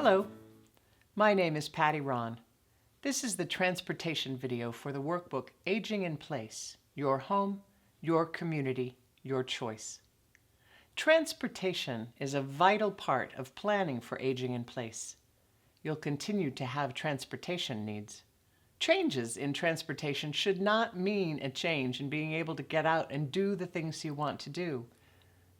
Hello, my name is Patty Ron. This is the transportation video for the workbook Aging in Place, Your Home, Your Community, Your Choice. Transportation is a vital part of planning for aging in place. You'll continue to have transportation needs. Changes in transportation should not mean a change in being able to get out and do the things you want to do.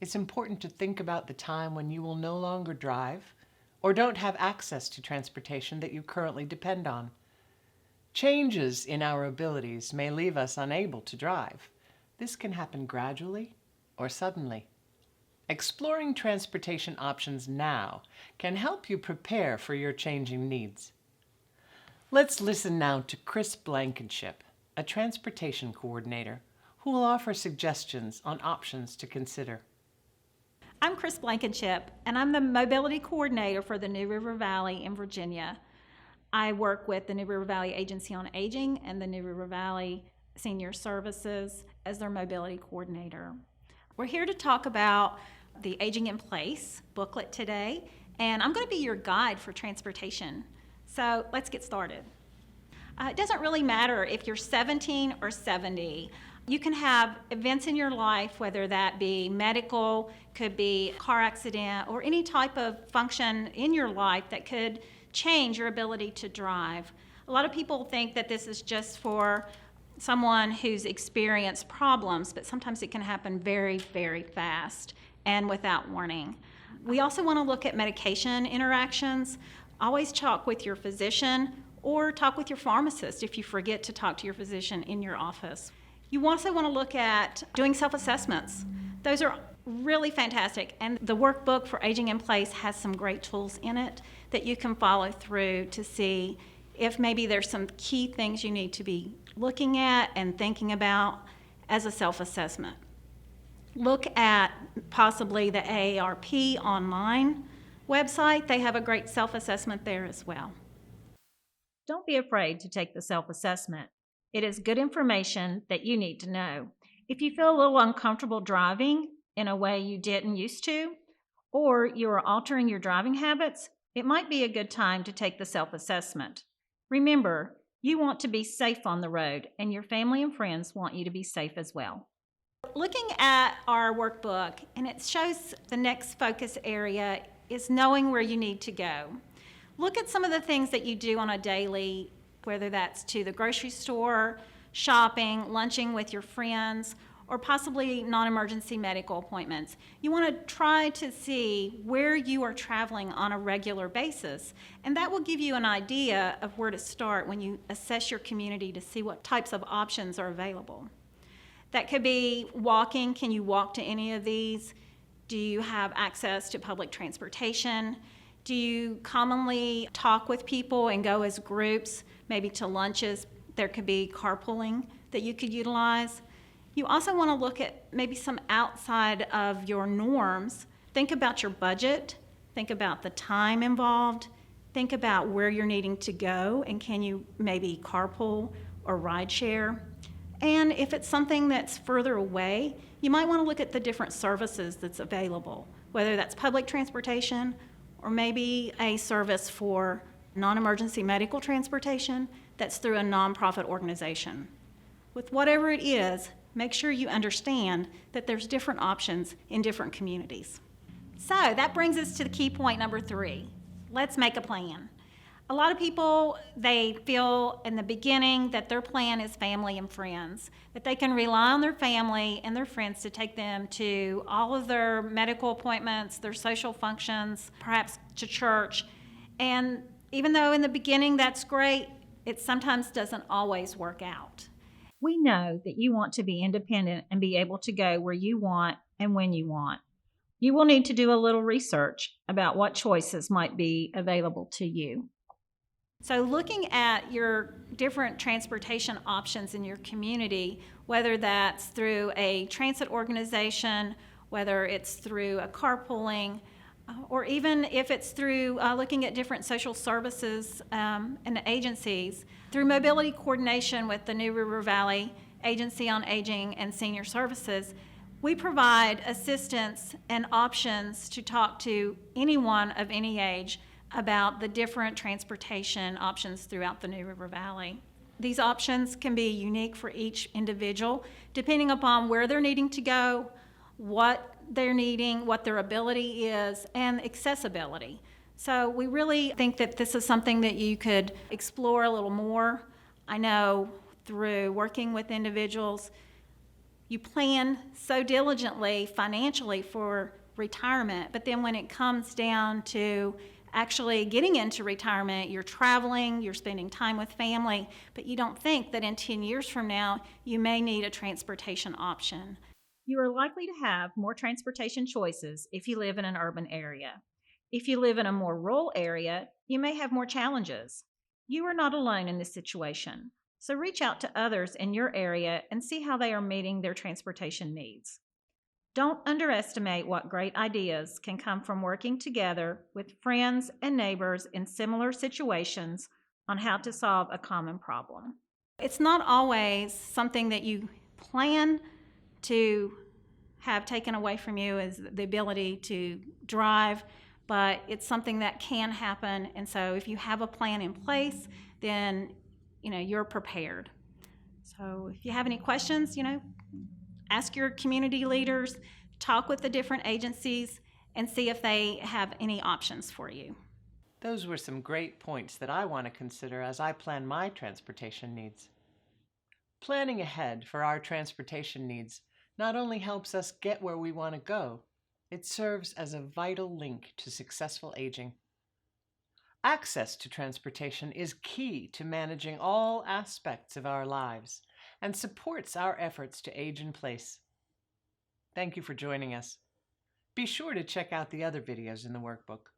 It's important to think about the time when you will no longer drive or don't have access to transportation that you currently depend on. Changes in our abilities may leave us unable to drive. This can happen gradually or suddenly. Exploring transportation options now can help you prepare for your changing needs. Let's listen now to Chris Blankenship, a transportation coordinator, who will offer suggestions on options to consider. I'm Chris Blankenship, and I'm the mobility coordinator for the New River Valley in Virginia. I work with the New River Valley Agency on Aging and the New River Valley Senior Services as their mobility coordinator. We're here to talk about the Aging in Place booklet today, and I'm going to be your guide for transportation. So let's get started. It doesn't really matter if you're 17 or 70. You can have events in your life, whether that be medical, could be a car accident, or any type of function in your life that could change your ability to drive. A lot of people think that this is just for someone who's experienced problems, but sometimes it can happen very, very fast and without warning. We also want to look at medication interactions. Always talk with your physician or talk with your pharmacist if you forget to talk to your physician in your office. You also want to look at doing self-assessments. Those are really fantastic, and the workbook for Aging in Place has some great tools in it that you can follow through to see if maybe there's some key things you need to be looking at and thinking about as a self-assessment. Look at possibly the AARP online website. They have a great self-assessment there as well. Don't be afraid to take the self-assessment. It is good information that you need to know. If you feel a little uncomfortable driving in a way you didn't used to, or you are altering your driving habits, it might be a good time to take the self-assessment. Remember, you want to be safe on the road, and your family and friends want you to be safe as well. Looking at our workbook, and it shows the next focus area is knowing where you need to go. Look at some of the things that you do on a daily, whether that's to the grocery store, shopping, lunching with your friends, or possibly non-emergency medical appointments. You want to try to see where you are traveling on a regular basis, and that will give you an idea of where to start when you assess your community to see what types of options are available. That could be walking. Can you walk to any of these? Do you have access to public transportation? Do you commonly talk with people and go as groups, maybe to lunches? There could be carpooling that you could utilize. You also want to look at maybe some outside of your norms. Think about your budget. Think about the time involved. Think about where you're needing to go, and can you maybe carpool or ride share? And if it's something that's further away, you might want to look at the different services that's available, whether that's public transportation or maybe a service for non-emergency medical transportation that's through a nonprofit organization. With whatever it is, make sure you understand that there's different options in different communities. So that brings us to the key point number 3. Let's make a plan. A lot of people, they feel in the beginning that their plan is family and friends, that they can rely on their family and their friends to take them to all of their medical appointments, their social functions, perhaps to church. And even though in the beginning that's great, it sometimes doesn't always work out. We know that you want to be independent and be able to go where you want and when you want. You will need to do a little research about what choices might be available to you. So looking at your different transportation options in your community, whether that's through a transit organization, whether it's through a carpooling, or even if it's through looking at different social services and agencies, through mobility coordination with the New River Valley Agency on Aging and Senior Services, we provide assistance and options to talk to anyone of any age about the different transportation options throughout the New River Valley. These options can be unique for each individual, depending upon where they're needing to go, what they're needing, what their ability is, and accessibility. So we really think that this is something that you could explore a little more. I know through working with individuals, you plan so diligently financially for retirement, but then when it comes down to actually getting into retirement, you're traveling, you're spending time with family, but you don't think that in 10 years from now, you may need a transportation option. You are likely to have more transportation choices if you live in an urban area. If you live in a more rural area, you may have more challenges. You are not alone in this situation, so reach out to others in your area and see how they are meeting their transportation needs. Don't underestimate what great ideas can come from working together with friends and neighbors in similar situations on how to solve a common problem. It's not always something that you plan to have taken away from you as the ability to drive, but it's something that can happen. And so if you have a plan in place, then you're prepared. So if you have any questions, ask your community leaders, talk with the different agencies, and see if they have any options for you. Those were some great points that I want to consider as I plan my transportation needs. Planning ahead for our transportation needs not only helps us get where we want to go, it serves as a vital link to successful aging. Access to transportation is key to managing all aspects of our lives and supports our efforts to age in place. Thank you for joining us. Be sure to check out the other videos in the workbook.